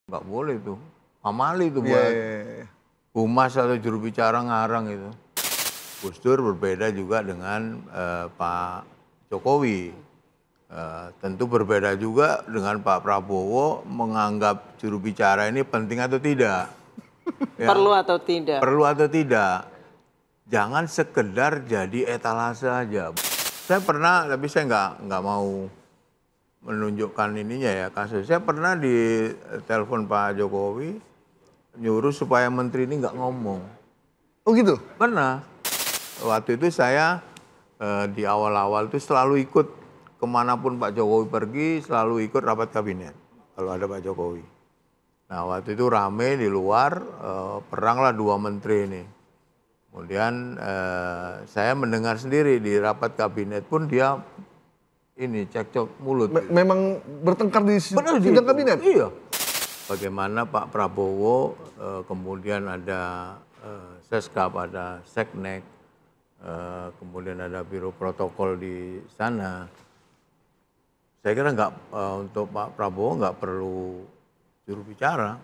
Nggak boleh tuh. Amali itu Iya, buat iya, iya. humas atau juru bicara ngarang itu. Gus Dur berbeda juga dengan Pak Jokowi. Tentu berbeda juga dengan Pak Prabowo menganggap juru bicara ini penting atau tidak. Ya, Perlu atau tidak? perlu atau tidak. Jangan sekedar jadi etalase aja. Saya pernah, tapi saya nggak mau menunjukkan ininya ya kasus. Saya pernah di telepon Pak Jokowi nyuruh supaya menteri ini nggak ngomong. Oh gitu? Pernah. Waktu itu saya di awal-awal itu selalu ikut kemanapun Pak Jokowi pergi, selalu ikut rapat kabinet kalau ada Pak Jokowi. Nah waktu itu rame di luar, peranglah dua menteri ini. Kemudian saya mendengar sendiri di rapat kabinet pun dia ini cekcok mulut. Memang bertengkar di Benar sidang kabinet? Iya. Bagaimana Pak Prabowo, kemudian ada Seskap, ada Seknek, kemudian ada Biro Protokol di sana. Saya kira untuk Pak Prabowo nggak perlu juru bicara.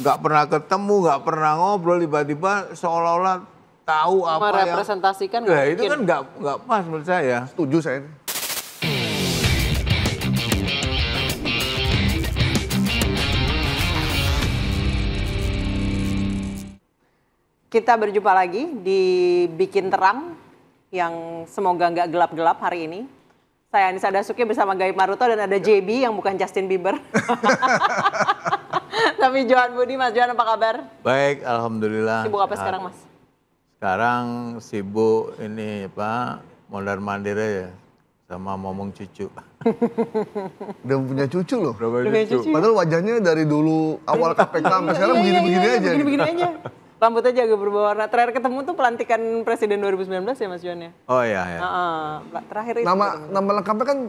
Nggak pernah ketemu, nggak pernah ngobrol, tiba-tiba seolah-olah tahu apa yang... Merepresentasikan Ya, itu kan nggak pas menurut saya. Setuju saya. Kita berjumpa lagi di Bikin Terang yang semoga nggak gelap-gelap hari ini. Saya Anissa Dasuki bersama Gaib Maruto dan ada JB yang bukan Justin Bieber. Tapi Johan Budi, Mas Johan apa kabar? Baik, alhamdulillah. Sibuk apa sekarang, Mas? Sekarang sibuk ini Pak, mondar-mandir aja sama ngomong cucu. Udah punya cucu loh. Berapa Udah cucu? cucu. Padahal wajahnya dari dulu awal KPK sampai sekarang begini-begini aja. Begini-begini aja. Rambutnya aja agak berubah warna. Terakhir ketemu tuh pelantikan Presiden 2019 ya Mas Johan ya? Oh iya, ya. Terakhir itu. Nama lengkapnya kan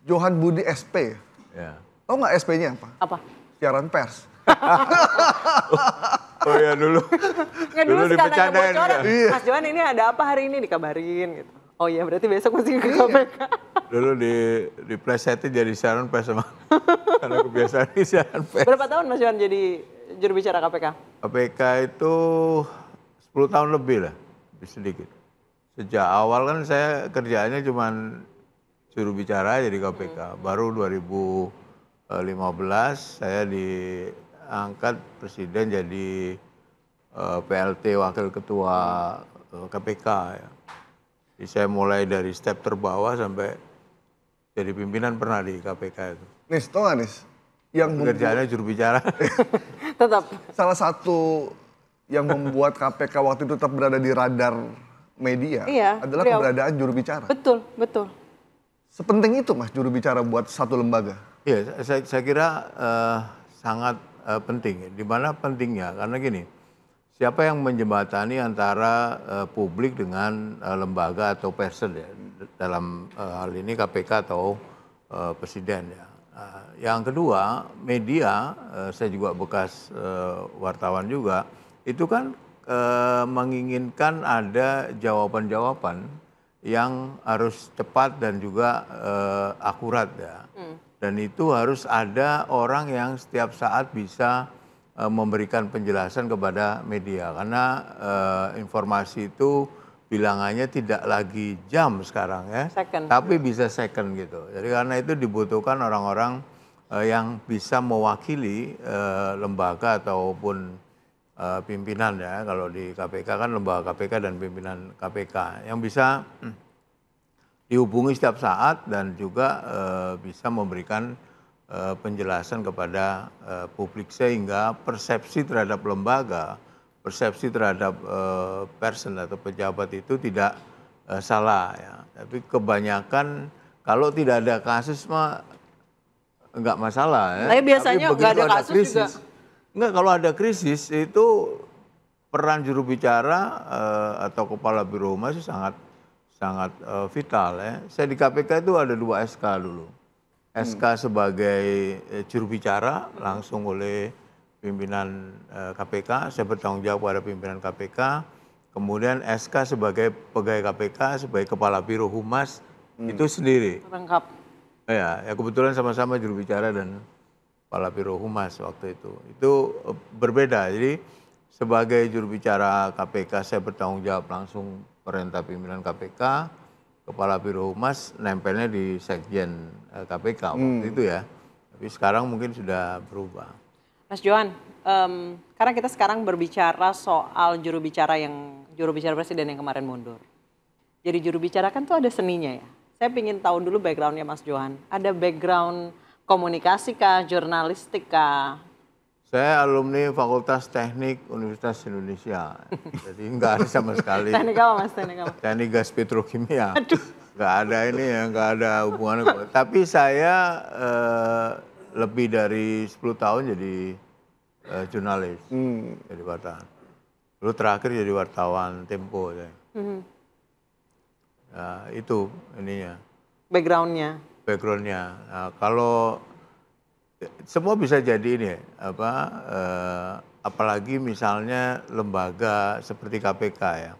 Johan Budi SP. Ya. Tahu nggak SP-nya apa? Apa? Siaran pers. Oh iya dulu. Nggak dulu suka nanya dibercandain, bocoran. ya. Mas Johan ini ada apa hari ini dikabarin gitu. Oh iya berarti besok mesti ke KPK. Dulu di plesetin jadi siaran pers sama. Karena kebiasaan di siaran pers. Berapa tahun Mas Johan jadi juru bicara KPK? KPK itu 10 tahun lebih lah, lebih sedikit. Sejak awal kan saya kerjaannya cuma juru bicara aja di KPK. Baru 2015 saya diangkat presiden jadi PLT Wakil Ketua KPK ya. Jadi saya mulai dari step terbawah sampai jadi pimpinan pernah di KPK itu. Nis, tau gak Nis? Yang Kerjaannya juru bicara. Tetap. salah satu yang membuat KPK waktu itu tetap berada di radar media adalah keberadaan juru bicara. Betul, betul. Sepenting itu Mas juru bicara buat satu lembaga? Iya, saya kira sangat penting. Di mana pentingnya? Karena gini, siapa yang menjembatani antara publik dengan lembaga atau person ya, dalam hal ini KPK atau presiden ya. Yang kedua, media, saya juga bekas wartawan juga, itu kan menginginkan ada jawaban-jawaban yang harus cepat dan juga akurat ya. Dan itu harus ada orang yang setiap saat bisa memberikan penjelasan kepada media. Karena informasi itu bilangannya tidak lagi jam sekarang ya, tapi bisa second gitu. Jadi karena itu dibutuhkan orang-orang yang bisa mewakili lembaga ataupun pimpinan ya. Kalau di KPK kan lembaga KPK dan pimpinan KPK yang bisa dihubungi setiap saat dan juga bisa memberikan penjelasan kepada publik sehingga persepsi terhadap lembaga, persepsi terhadap person atau pejabat itu tidak salah ya. Tapi kebanyakan kalau tidak ada kasus mah enggak masalah ya. Tapi biasanya enggak ada kasus krisis, juga. Enggak, kalau ada krisis itu peran juru bicara atau kepala biro humas itu sangat vital ya. Saya di KPK itu ada 2 SK dulu. SK sebagai juru bicara langsung oleh pimpinan KPK, saya bertanggung jawab pada pimpinan KPK. Kemudian SK sebagai pegawai KPK, sebagai kepala biro humas itu sendiri. Lengkap. Ya kebetulan sama-sama juru bicara dan Kepala Biro Humas waktu itu. Itu berbeda. Jadi sebagai juru bicara KPK saya bertanggung jawab langsung perintah pimpinan KPK, Kepala Biro Humas nempelnya di Sekjen KPK waktu itu ya. Tapi sekarang mungkin sudah berubah. Mas Johan, karena kita sekarang berbicara soal juru bicara presiden yang kemarin mundur. Jadi juru bicara kan tuh ada seninya ya. Saya ingin tahu dulu backgroundnya Mas Johan. Ada background komunikasi kah, jurnalistik kah? Saya alumni Fakultas Teknik Universitas Indonesia. Jadi nggak ada sama sekali. Teknik apa Mas? Teknik apa? Teknik gas petrokimia. Aduh. Nggak ada ini ya, nggak ada hubungannya. Tapi saya lebih dari 10 tahun jadi jurnalis, jadi wartawan. Lalu terakhir jadi wartawan Tempo. Nah, itu ininya. Backgroundnya. Nah, kalau semua bisa jadi ini, apalagi misalnya lembaga seperti KPK ya.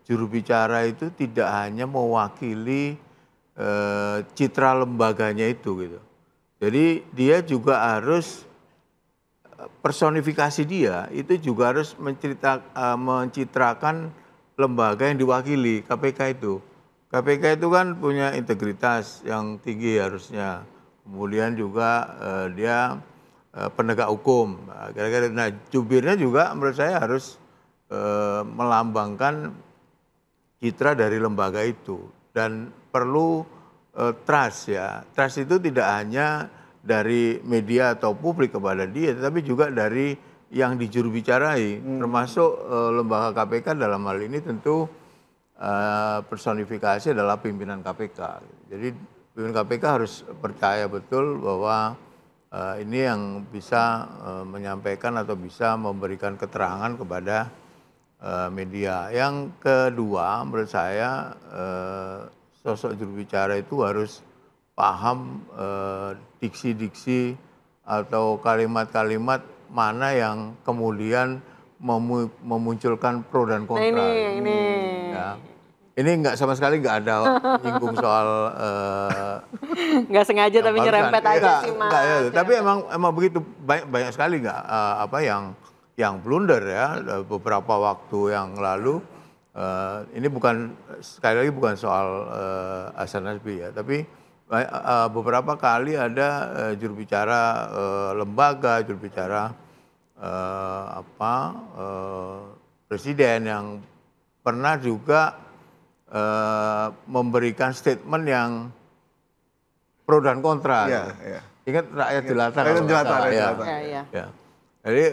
Juru bicara itu tidak hanya mewakili citra lembaganya itu gitu. Jadi dia juga harus personifikasi dia itu juga harus mencitrakan lembaga yang diwakili KPK itu. KPK itu kan punya integritas yang tinggi harusnya. Kemudian juga dia penegak hukum. Nah, jubirnya juga menurut saya harus melambangkan citra dari lembaga itu dan perlu trust ya. Trust itu tidak hanya dari media atau publik kepada dia, tetapi juga dari yang dijurubicarai, termasuk lembaga KPK dalam hal ini tentu personifikasi adalah pimpinan KPK. Jadi pimpinan KPK harus percaya betul bahwa ini yang bisa menyampaikan atau bisa memberikan keterangan kepada media. Yang kedua menurut saya sosok jurubicara itu harus paham diksi-diksi atau kalimat-kalimat mana yang kemudian memunculkan pro dan kontra. Nah ini. Ya. Ini nggak sama sekali nggak ada nyinggung soal nggak sengaja tapi nyerempet aja sih Mas. Enggak, ya. Tapi emang begitu banyak sekali nggak yang blunder ya beberapa waktu yang lalu. Ini bukan sekali lagi bukan soal Hasan Nasbi ya, tapi beberapa kali ada jurubicara lembaga, jurubicara presiden yang pernah juga memberikan statement yang pro dan kontra. Ya, gitu. ya. Ingat rakyat jelata. Rakyat jelata. Ya. Jadi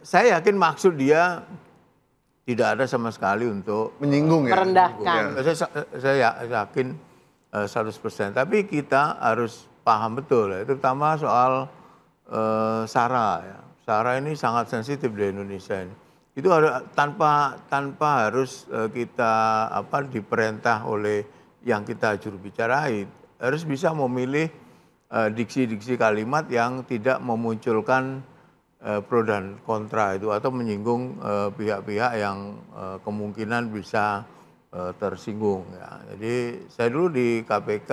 saya yakin maksud dia tidak ada sama sekali untuk menyinggung ya. Merendahkan. Saya yakin 100%. Tapi kita harus paham betul ya, terutama soal SARA ya. SARA ini sangat sensitif di Indonesia ini. Itu tanpa harus kita diperintah oleh yang kita jurubicarai, harus bisa memilih diksi-diksi kalimat yang tidak memunculkan pro dan kontra itu atau menyinggung pihak-pihak yang kemungkinan bisa tersinggung ya. Jadi saya dulu di KPK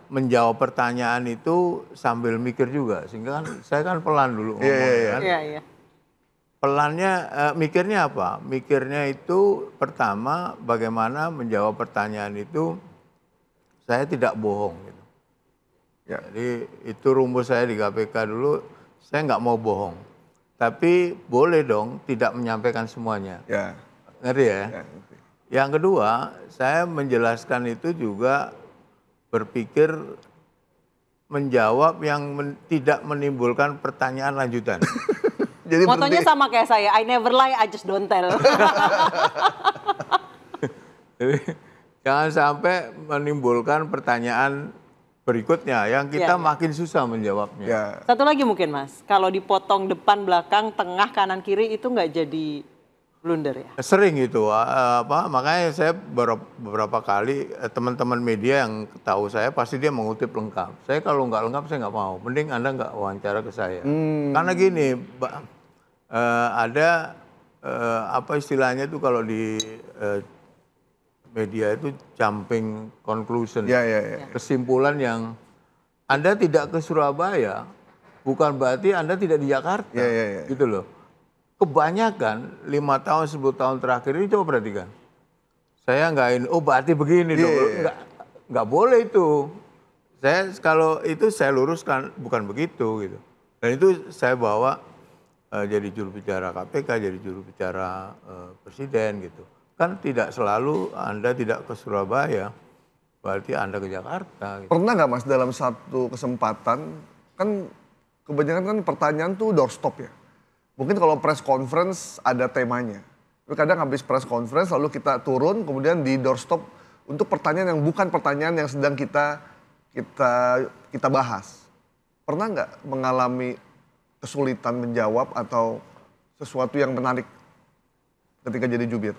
menjawab pertanyaan itu sambil mikir juga, sehingga kan saya kan pelan dulu ngomongnya kan. Iya. Pelannya mikirnya apa? Mikirnya itu pertama bagaimana menjawab pertanyaan itu saya tidak bohong gitu. Ya. Jadi itu rumus saya di KPK dulu, saya nggak mau bohong. Tapi boleh dong tidak menyampaikan semuanya. Ya. Ngerti ya? Ya. Yang kedua, saya menjelaskan itu juga berpikir menjawab yang tidak menimbulkan pertanyaan lanjutan. Jadi motonya sama kayak saya, I never lie, I just don't tell. Jadi, jangan sampai menimbulkan pertanyaan berikutnya yang kita makin susah menjawabnya. Ya. Satu lagi mungkin Mas, kalau dipotong depan, belakang, tengah, kanan, kiri itu nggak jadi blunder ya? Sering itu, makanya saya beberapa kali teman-teman media yang tahu saya pasti dia mengutip lengkap. Saya kalau nggak lengkap saya nggak mau, mending Anda nggak wawancara ke saya. Karena gini, ada apa istilahnya itu kalau di media itu jumping conclusion, ya. kesimpulan yang Anda tidak ke Surabaya, bukan berarti Anda tidak di Jakarta, gitu loh. Kebanyakan 5 tahun, 10 tahun terakhir ini coba perhatikan. Saya nggak ini, oh berarti begini dong. Nggak boleh itu. Saya kalau itu saya luruskan, bukan begitu gitu. Dan itu saya bawa jadi juru bicara KPK, jadi juru bicara presiden gitu. Kan tidak selalu Anda tidak ke Surabaya, berarti Anda ke Jakarta. Gitu. Pernah nggak Mas dalam satu kesempatan, kan kebanyakan kan pertanyaan tuh doorstop ya. Mungkin kalau press conference ada temanya. Tapi kadang habis press conference lalu kita turun kemudian di doorstop untuk pertanyaan yang bukan pertanyaan yang sedang kita bahas. Pernah nggak mengalami kesulitan menjawab atau sesuatu yang menarik ketika jadi jubir?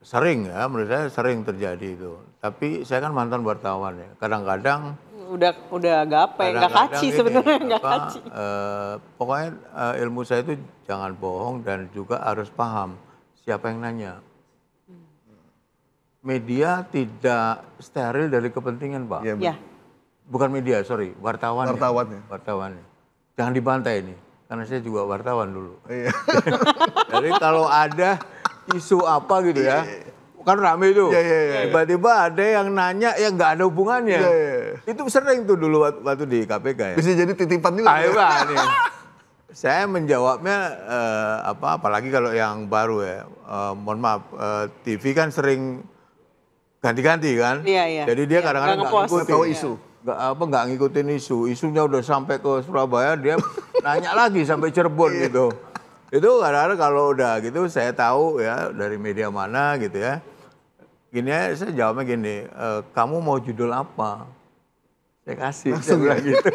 Sering ya, menurut saya sering terjadi itu. Tapi saya kan mantan wartawan ya. Kadang-kadang udah gape, nggak kaci sebenarnya, nggak kaci. Pokoknya ilmu saya itu jangan bohong dan juga harus paham siapa yang nanya. Media tidak steril dari kepentingan, Pak. Iya. Bukan media, sorry, wartawan. Wartawannya. Jangan dibantai ini, karena saya juga wartawan dulu. Iya. Jadi kalau ada isu apa gitu ya, kan rame itu. Tiba-tiba ada yang nanya yang nggak ada hubungannya. Itu sering tuh dulu waktu di KPK ya. Bisa jadi titipan juga. Ayo nih. Saya menjawabnya apalagi kalau yang baru ya. Mohon maaf, TV kan sering ganti-ganti kan. Iya. Jadi dia kadang-kadang nggak ngikutin isu. Nggak ngikutin isu. Isunya udah sampai ke Surabaya, dia nanya lagi sampai Cirebon gitu. Itu kadang-kadang kalau udah gitu saya tahu ya dari media mana gitu ya. Gini ya, saya jawabnya gini, kamu mau judul apa? Saya kasih, saya bilang gitu.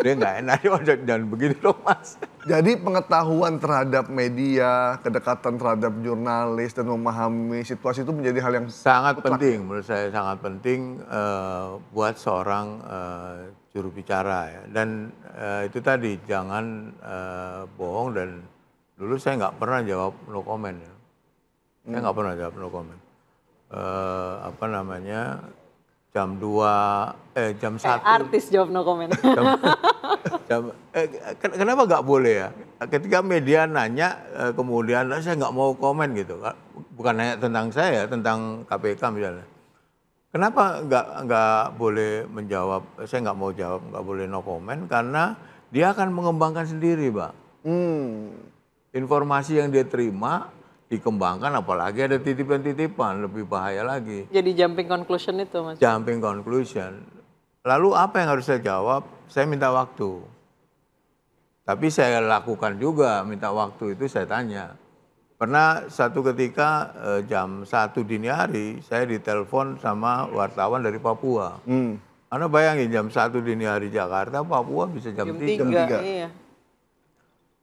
Dia nggak enak, jangan begini loh Mas. Jadi pengetahuan terhadap media, kedekatan terhadap jurnalis dan memahami situasi itu menjadi hal yang sangat penting, menurut saya sangat penting buat seorang juru bicara ya. Dan itu tadi jangan bohong dan dulu saya nggak pernah jawab no comment ya. Saya nggak pernah jawab no comment. Jam 2, jam 1. Artis jawab no comment. Kenapa nggak boleh ya? Ketika media nanya, kemudian saya nggak mau komen gitu. Bukan hanya tentang saya, tentang KPK misalnya. Kenapa nggak boleh menjawab? Saya nggak mau jawab, nggak boleh no comment karena dia akan mengembangkan sendiri, Pak. Informasi yang dia terima dikembangkan, apalagi ada titipan-titipan, lebih bahaya lagi. Jadi jumping conclusion itu Mas? Jumping conclusion. Lalu apa yang harus saya jawab? Saya minta waktu. Tapi saya lakukan juga, minta waktu itu saya tanya. Pernah satu ketika jam 1 dini hari, saya ditelepon sama wartawan dari Papua. Anda bayangin jam 1 dini hari Jakarta, Papua bisa jam 3. Iya.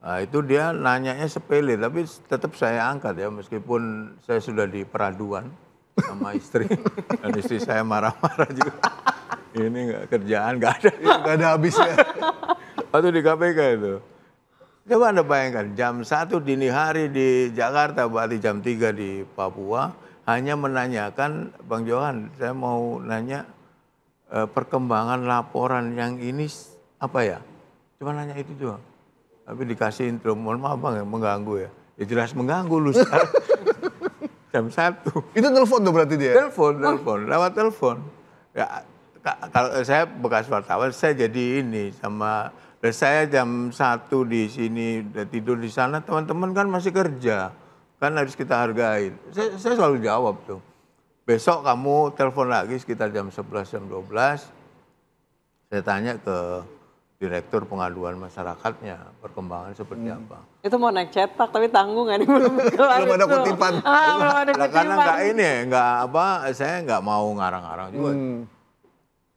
Nah, itu dia nanyanya sepele, tapi tetap saya angkat ya, meskipun saya sudah di peraduan sama istri. Dan istri saya marah-marah juga. Ini kerjaan nggak ada. Nggak ada habisnya. Waktu di KPK itu. Coba Anda bayangkan, jam 1 dini hari di Jakarta, berarti jam 3 di Papua, hanya menanyakan, Bang Johan, saya mau nanya perkembangan laporan yang ini apa ya? Cuma nanya itu doang. Tapi dikasih intro, mohon maaf Bang ya, mengganggu ya. Ya jelas mengganggu lu sekarang. Jam 1. Itu telepon tuh berarti dia? Telepon, lewat telepon. Ya, kalau saya bekas wartawan, saya jadi ini sama, saya jam 1 di sini, tidur di sana, teman-teman kan masih kerja. Kan harus kita hargai. Saya selalu jawab tuh. Besok kamu telepon lagi sekitar jam 11, jam 12. Saya tanya ke Direktur Pengaduan Masyarakatnya, perkembangan seperti apa. Itu mau naik cetak tapi tanggung kan? Belum ada kutipan. Belum ada kutipan. Karena saya nggak mau ngarang-ngarang juga.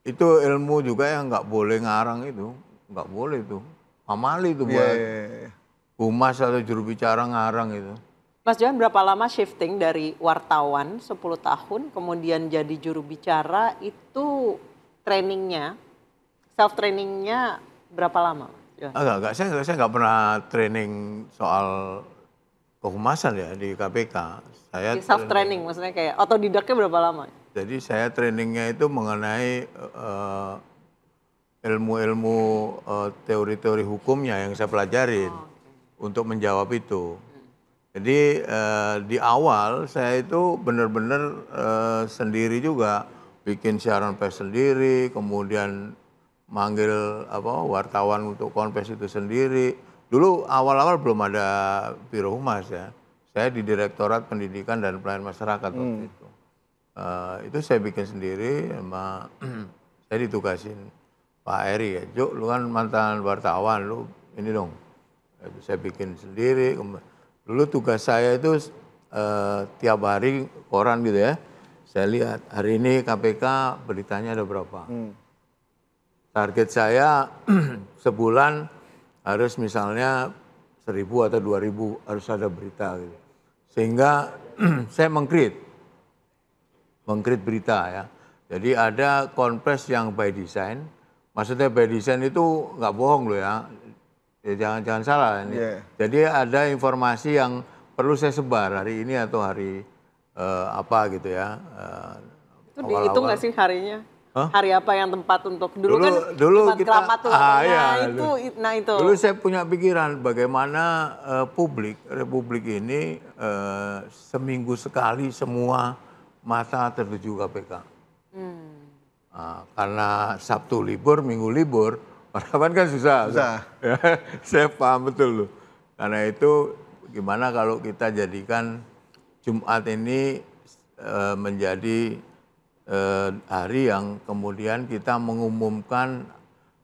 Itu ilmu juga yang nggak boleh ngarang itu. Nggak boleh itu. Amali itu buat humas atau juru bicara ngarang itu. Mas Johan, berapa lama shifting dari wartawan 10 tahun, kemudian jadi juru bicara, itu trainingnya, self-trainingnya berapa lama? Enggak, saya nggak pernah training soal kehumasan ya di KPK. Saya self-training, maksudnya kayak otodidaknya berapa lama? Jadi saya trainingnya itu mengenai ilmu-ilmu teori-teori hukumnya yang saya pelajarin untuk menjawab itu. Jadi di awal saya itu benar-benar sendiri juga, bikin siaran pers sendiri, kemudian manggil wartawan untuk konfes itu sendiri. Dulu awal-awal belum ada Biro Humas ya. Saya di Direktorat Pendidikan dan Pelayanan Masyarakat waktu itu. Itu saya bikin sendiri, sama saya ditugasin Pak Eri ya, Juk, lu kan mantan wartawan, lu ini dong. Saya bikin sendiri. Dulu tugas saya itu tiap hari koran gitu ya. Saya lihat hari ini KPK beritanya ada berapa. Target saya sebulan harus misalnya 1.000 atau 2.000 harus ada berita gitu. Sehingga saya meng-create berita ya. Jadi ada konfes yang by design. Maksudnya by design itu nggak bohong loh ya. Jangan salah ini. Yeah. Jadi ada informasi yang perlu saya sebar hari ini atau hari apa gitu ya. Itu dihitung nggak sih harinya? Huh? Hari apa yang tempat untuk dulu kan dulu kita Keramat tuh itu. Dulu saya punya pikiran bagaimana Republik ini seminggu sekali semua mata tertuju KPK. Karena Sabtu libur, Minggu libur, wartawan kan susah. Ya, saya paham betul loh. Karena itu gimana kalau kita jadikan Jumat ini menjadi hari yang kemudian kita mengumumkan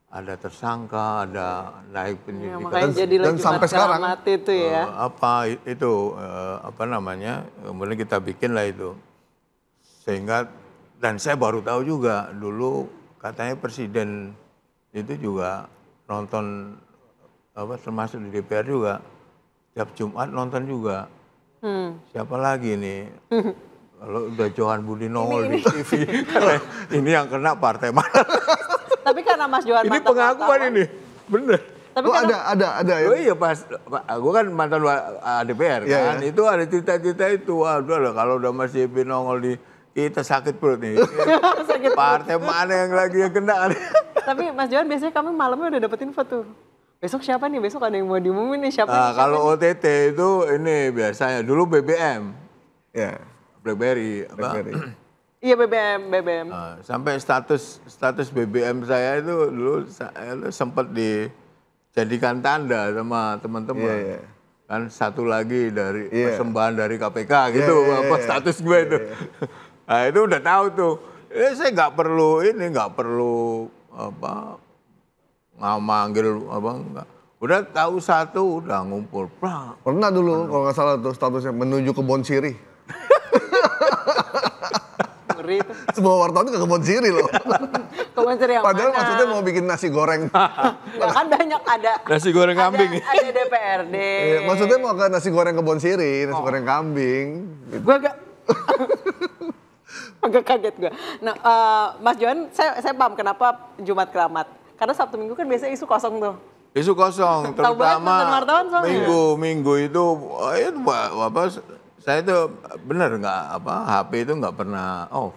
ada tersangka, ada naik penyidikan. Makanya jadi dan sampai sekarang itu ya. Kemudian kita bikin lah itu. Sehingga, dan saya baru tahu juga dulu katanya presiden itu juga nonton termasuk di DPR juga tiap Jumat nonton juga. Siapa lagi nih? Kalau udah Johan Budi nongol di TV, ini yang kena partai mana? Tapi karena Mas Johan ini pengakuan ini, bener. Tapi ada ya? Oh iya pas, gue kan mantan DPR kan, itu ada cita-cita itu. Waduh, kalau udah Mas JB nongol di kita sakit perut nih. Partai mana yang lagi yang kena? Tapi Mas Johan biasanya kami malamnya udah dapat info tuh. Besok siapa nih? Besok ada yang mau diumumin nih siapa? Kalau OTT itu ini biasanya dulu BBM. Ya. BlackBerry. Iya BBM. Sampai status BBM saya itu dulu sempat dijadikan tanda sama teman-teman. Kan satu lagi dari persembahan dari KPK gitu, status gue itu. Nah itu udah tahu tuh. Saya nggak perlu manggil enggak. Udah tahu satu, udah ngumpul. Pernah dulu kalau nggak salah tuh statusnya menuju Kebon Sirih. Semua wartawan itu ke Kebon Sirih loh. Kebon Sirih yang padahal mana? Maksudnya mau bikin nasi goreng. Ya kan banyak ada. Nasi goreng kambing. Ada DPRD. Maksudnya mau ke nasi goreng Kebon Sirih, nasi goreng kambing. Gitu. Gue agak kaget gue. Nah, Mas Johan, saya paham kenapa Jumat Keramat. Karena Sabtu Minggu kan biasanya isu kosong tuh. Isu kosong, terutama minggu itu saya itu benar HP itu nggak pernah off.